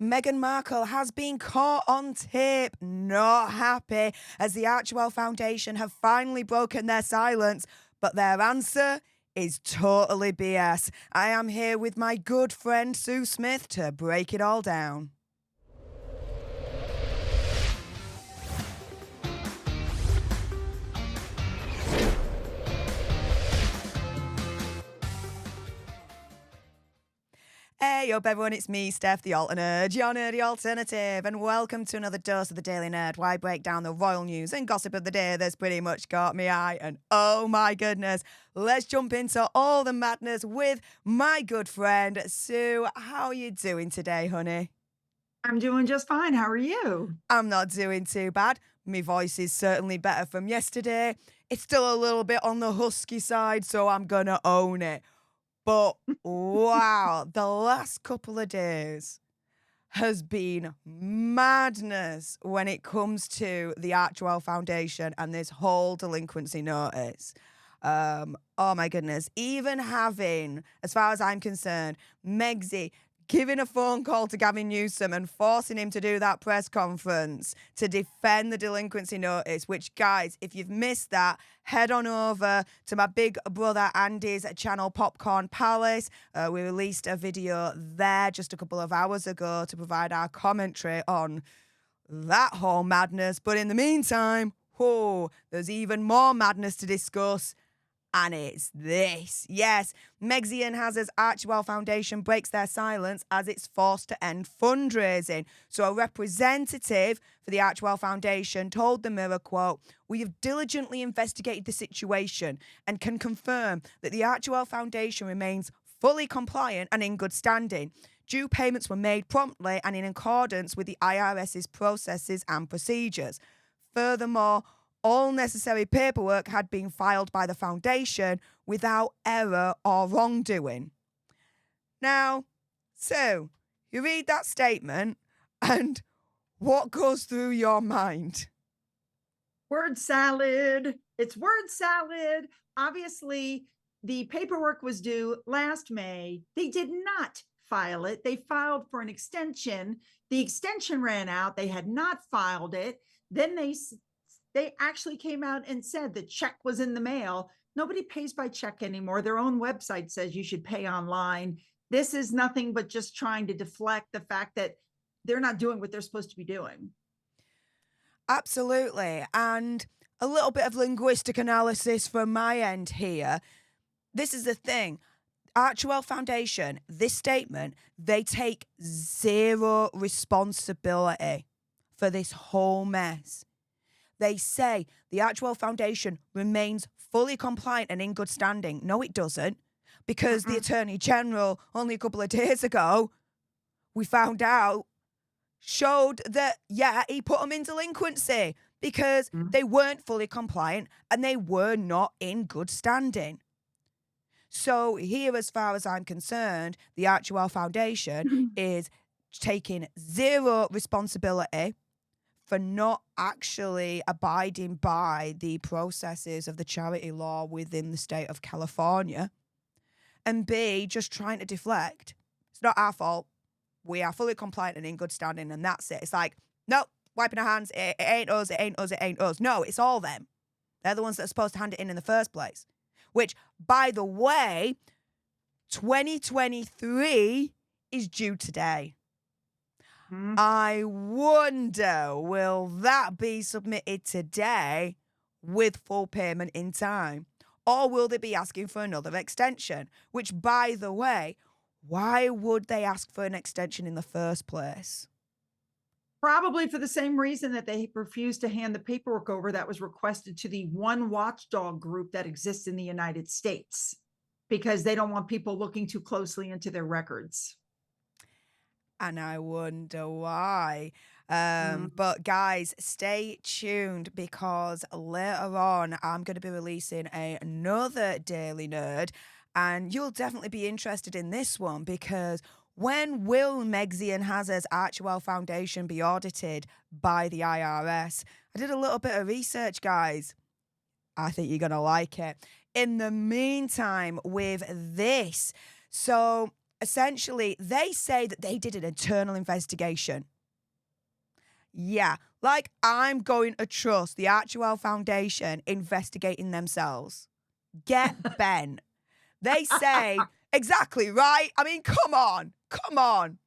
Meghan Markle has been caught on tape, not happy, as the Archewell Foundation have finally broken their silence, but their answer is totally BS. I am here with my good friend Sue Smith to break it all down. Hey up everyone, it's me, Stef, the alternate, your nerdy alternative, and welcome to another dose of the Daily Nerd, where I break down the royal news and gossip of the day that's pretty much caught me eye, and oh my goodness, let's jump into all the madness with my good friend, Sue. How are you doing today, honey? I'm doing just fine. How are you? I'm not doing too bad. My voice is certainly better from yesterday. It's still a little bit on the husky side, so I'm gonna own it. But wow, the last couple of days has been madness when it comes to the Archewell Foundation and this whole delinquency notice. Oh my goodness, even having, as far as I'm concerned, Megsy giving a phone call to Gavin Newsom and forcing him to do that press conference to defend the delinquency notice, which, guys, if you've missed that, head on over to my big brother Andy's channel, Popcorn Palace. We released a video there just a couple of hours ago to provide our commentary on that whole madness. But in the meantime, there's even more madness to discuss. And it's this. Yes, Megsy and Hazard's Archewell Foundation breaks their silence as it's forced to end fundraising. So a representative for the Archewell Foundation told the Mirror, quote, "We have diligently investigated the situation and can confirm that the Archewell Foundation remains fully compliant and in good standing. Due payments were made promptly and in accordance with the IRS's processes and procedures. Furthermore, all necessary paperwork had been filed by the foundation without error or wrongdoing." Now, so you read that statement and what goes through your mind? Word salad. It's word salad. Obviously, the paperwork was due last May. They did not file it. They filed for an extension. The extension ran out. They had not filed it. Then they actually came out and said the check was in the mail. Nobody pays by check anymore. Their own website says you should pay online. This is nothing but just trying to deflect the fact that they're not doing what they're supposed to be doing. Absolutely. And a little bit of linguistic analysis from my end here. This is the thing. Archewell Foundation, this statement, they take zero responsibility for this whole mess. They say the Archewell Foundation remains fully compliant and in good standing. No, it doesn't, because the Attorney General, only a couple of days ago, we found out, showed that, yeah, he put them in delinquency because they weren't fully compliant and they were not in good standing. So here, as far as I'm concerned, the Archewell Foundation is taking zero responsibility for not actually abiding by the processes of the charity law within the state of California, and B, just trying to deflect. It's not our fault. We are fully compliant and in good standing, and that's it. It's like, nope, wiping our hands. It ain't us, it ain't us, it ain't us. No, it's all them. They're the ones that are supposed to hand it in the first place. Which, by the way, 2023 is due today. I wonder, will that be submitted today with full payment in time? Or will they be asking for another extension? Which, by the way, why would they ask for an extension in the first place? Probably for the same reason that they refused to hand the paperwork over that was requested to the one watchdog group that exists in the United States, because they don't want people looking too closely into their records. And I wonder why. But guys, stay tuned, because later on I'm going to be releasing another Daily Nerd, and you'll definitely be interested in this one, because when will Megsy and Hazard's Archewell Foundation be audited by the IRS? I did a little bit of research, guys. I think you're going to like it. In the meantime, with this, so essentially, they say that they did an internal investigation. Yeah, like I'm going to trust the Archewell Foundation investigating themselves. Get Ben. They say, exactly, right? I mean, come on, come on.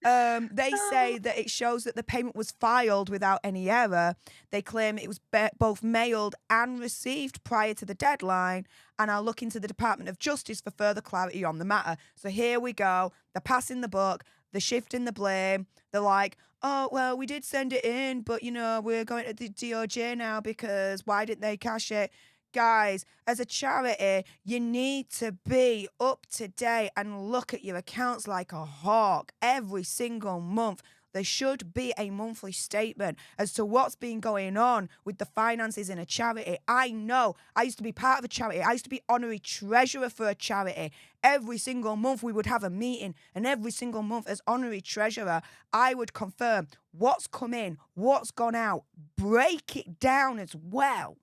They say that it shows that the payment was filed without any error. They claim it was both mailed and received prior to the deadline and are looking to the Department of Justice for further clarity on the matter. So here we go. They're passing the buck. They're shifting the blame. They're like, oh, well, we did send it in, but, we're going to the DOJ now because why didn't they cash it? Guys, as a charity, you need to be up to date and look at your accounts like a hawk every single month. There should be a monthly statement as to what's been going on with the finances in a charity. I know. I used to be part of a charity. I used to be honorary treasurer for a charity. Every single month we would have a meeting, and every single month as honorary treasurer, I would confirm what's come in, what's gone out, break it down as well.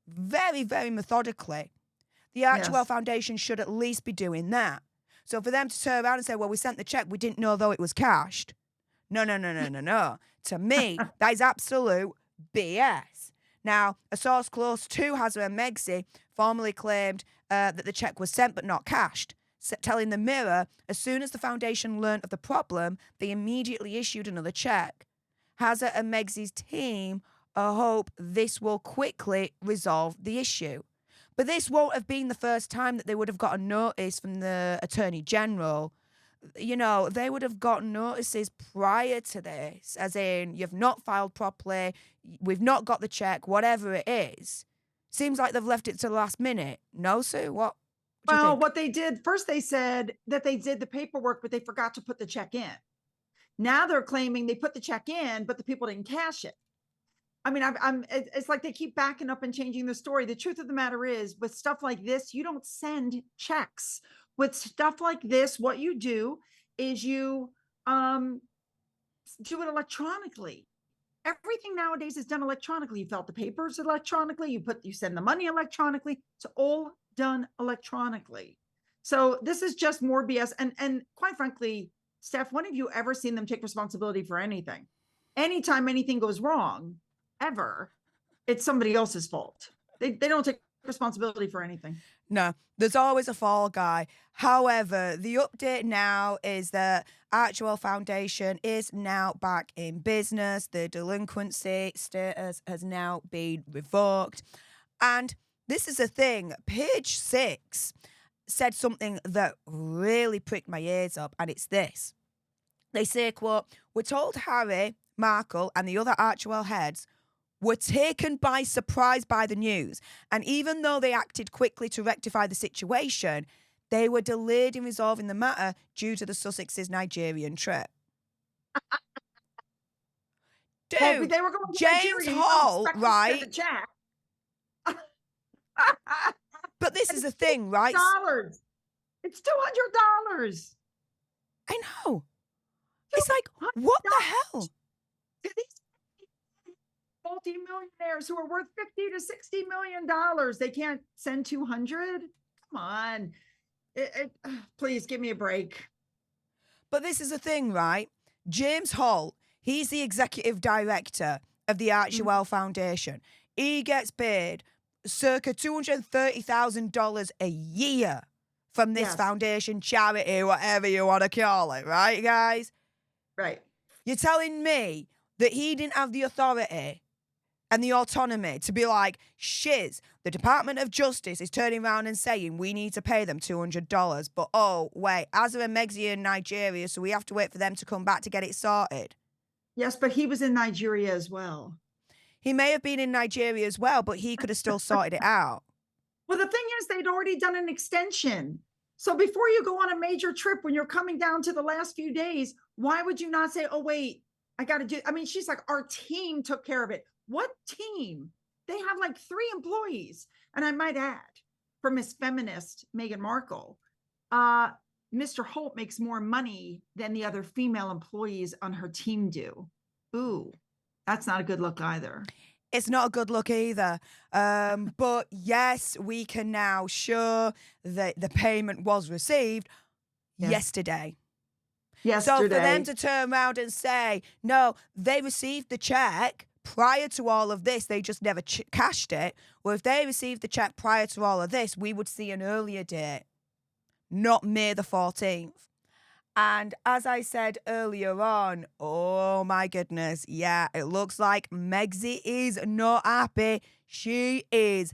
Very, very methodically. The Archewell Yes. Foundation should at least be doing that. So for them to turn around and say, well, we sent the check, we didn't know though it was cashed. No. To me, that is absolute BS. Now, a source close to Harry and Meghan formally claimed that the check was sent but not cashed, telling the Mirror as soon as the foundation learned of the problem, they immediately issued another check. Harry and Meghan's team hope this will quickly resolve the issue. But this won't have been the first time that they would have got a notice from the Attorney General. They would have gotten notices prior to this, as in, you've not filed properly, we've not got the check, whatever it is. Seems like they've left it to the last minute. No, Sue? What do you Well, think? what they did first, they said that they did the paperwork, but they forgot to put the check in. Now they're claiming they put the check in, but the people didn't cash it. I mean, it's like they keep backing up and changing the story. The truth of the matter is, with stuff like this, you don't send checks. With stuff like this, what you do is you do it electronically. Everything nowadays is done electronically. You fill out the papers electronically. You send the money electronically. It's all done electronically. So this is just more BS. And quite frankly, Steph, when have you ever seen them take responsibility for anything? Anytime anything goes wrong, ever, it's somebody else's fault. They don't take responsibility for anything. No, there's always a fall guy. However, the update now is that Archewell Foundation is now back in business. The delinquency status has now been revoked. And this is a thing. Page 6 said something that really pricked my ears up, and it's this. They say, quote, we're told Harry, Markle, and the other Archewell heads were taken by surprise by the news, and even though they acted quickly to rectify the situation, they were delayed in resolving the matter due to the Sussex's Nigerian trip. Well, Dude, they were going to James Nigeria, Hall, right? The check. But this is the thing, right? Dollars. It's $200. I know. It's like, what the hell? To these multi-millionaires who are worth $50 to $60 million, they can't send 200. Come on, please give me a break. But this is the thing, right? James Hall, he's the executive director of the Archewell Foundation. He gets paid circa $230,000 a year from this foundation, charity, whatever you want to call it, right, guys? Right. You're telling me that he didn't have the authority and the autonomy to be like, shiz, the Department of Justice is turning around and saying we need to pay them $200, but oh, wait, Harry and Meghan in Nigeria, so we have to wait for them to come back to get it sorted. Yes, but he was in Nigeria as well. He may have been in Nigeria as well, but he could have still sorted it out. Well, the thing is, they'd already done an extension. So before you go on a major trip, when you're coming down to the last few days, why would you not say, oh, wait, I got to do, I mean, she's like, our team took care of it. What team? They have like 3 employees. And I might add, for Miss Feminist Meghan Markle, Mr. Holt makes more money than the other female employees on her team do. Ooh, that's not a good look either. It's not a good look either. But yes, we can now show that the payment was received. Yeah. yesterday. So Yesterday. for them to turn around and say, no, they received the check prior to all of this, they just never cashed it. Well, if they received the check prior to all of this, we would see an earlier date, not May the 14th. And as I said earlier on, oh my goodness, yeah, it looks like Megsy is not happy. She is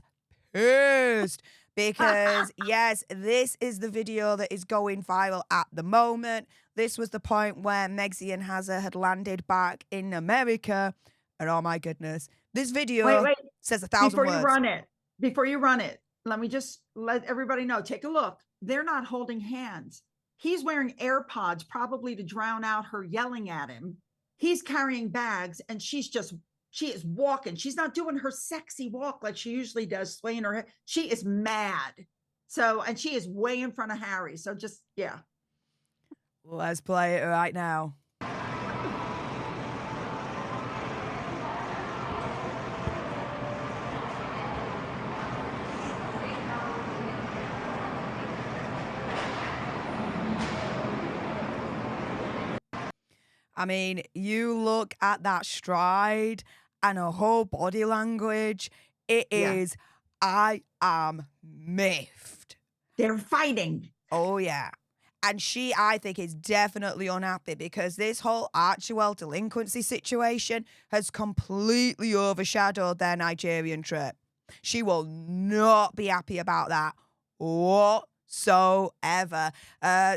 pissed. Because, yes, this is the video that is going viral at the moment. This was the point where Megsy and Hazza had landed back in America. And oh my goodness, this video Wait. says 1,000 Before words. before you run it, let me just let everybody know. Take a look. They're not holding hands. He's wearing AirPods, probably to drown out her yelling at him. He's carrying bags, and she is walking. She's not doing her sexy walk like she usually does, swaying her head. She is mad. So, and she is way in front of Harry. So just, yeah. Let's play it right now. I mean, you look at that stride and her whole body language, it is, I am miffed. They're fighting. Oh, yeah. And she, I think, is definitely unhappy because this whole Archewell delinquency situation has completely overshadowed their Nigerian trip. She will not be happy about that whatsoever.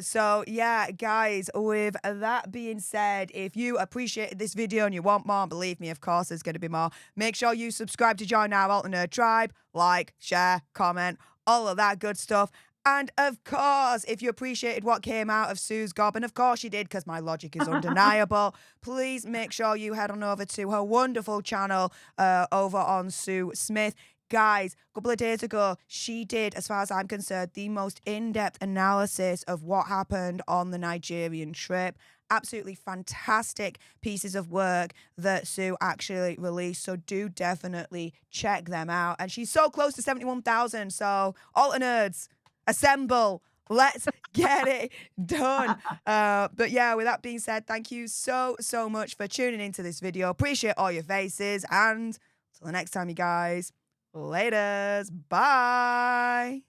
So, yeah, guys, with that being said, if you appreciated this video and you want more, believe me, of course, there's going to be more. Make sure you subscribe to join our alternate tribe. Like, share, comment, all of that good stuff. And of course, if you appreciated what came out of Sue's gob, and of course you did because my logic is undeniable, please make sure you head on over to her wonderful channel over on Sue Smith. Guys, a couple of days ago, she did, as far as I'm concerned, the most in-depth analysis of what happened on the Nigerian trip. Absolutely fantastic pieces of work that Sue actually released. So do definitely check them out. And she's so close to 71,000. So all the nerds, assemble. Let's get it done. But yeah, with that being said, thank you so much for tuning into this video. Appreciate all your faces. And until the next time, you guys, laters. Bye.